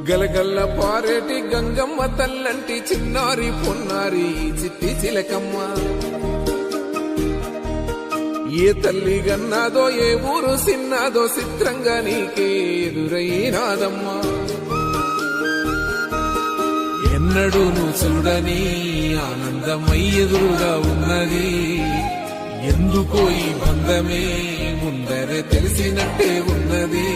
గలగల్ల పారేటి గంగమ్మ తల్లంటి చిన్నారి పొన్నారి చిట్టి చిలకమ్మ. ఏ తల్లి గన్నాదో ఏ ఊరు సిన్నాదో చిత్రంగా నీకే ఎదురైనాదమ్మా. ఎన్నడూ నువ్వు చూడని ఆనందమై ఎదురుగా ఉన్నది. ఎందుకో ఈ బంధమే ముందరే తెలిసినట్టే ఉన్నది.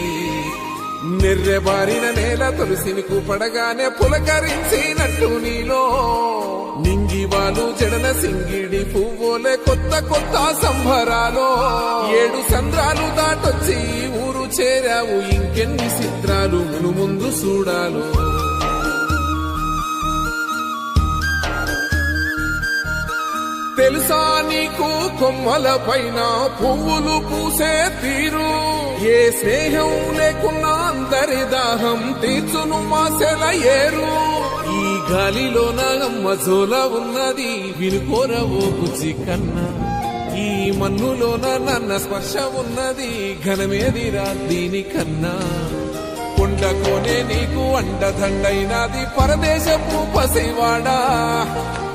నిర్రెబారిన నేల తులసిని కూపడగానే పులకరించినట్టు నీలో నింగివాలు జడన సింగిడి పువ్వులే కొత్త కొత్త సంభరాలో. 7 సంద్రాలు దాటొచ్చి ఊరు చేరావు, ఇంకెన్ని చిత్రాలు మును ముందు చూడాలు. తెలుసా నీకు కొమ్మల పైన పువ్వులు పూసే తీరు. ఏ స్నేహం లేకున్నా అందరి దాహం తీర్చును మాసెల ఏరు. ఈ గాలిలోన మజోల ఉన్నది వినుకోరవో బుజ్జి కన్నా. ఈ మన్నులోన నన్న స్పర్శ ఉన్నది ఘనమేదిరా దీనికన్నా. కొండకోనే నీకు అండదండైనది పరదేశపు పసివాడా.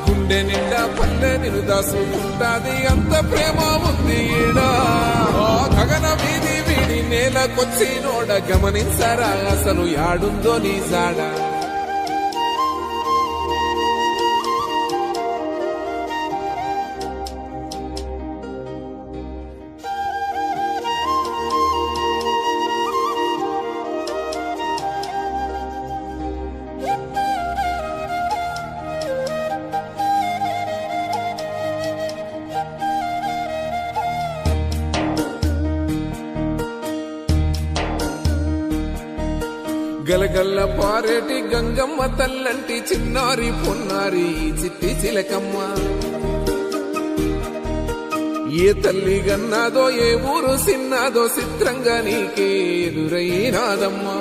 గుండె నిండా పల్లె నిన్ను దాసుకుంటాది, అంత ప్రేమ ఉంది ఈడా. గగన వీధి వీడి నేలకొచ్చినోడ గమనించరా అసలు యాడుందో నీ జాడ. గలగల్ల పారేటి గంగమ్మ తల్లంటి చిన్నారి పొన్నారి చిట్టి చిలకమ్మ. ఏ తల్లి గన్నాదో ఏ ఊరు సిన్నాదో చిత్రంగా నీకే ఎదురైనాదమ్మా.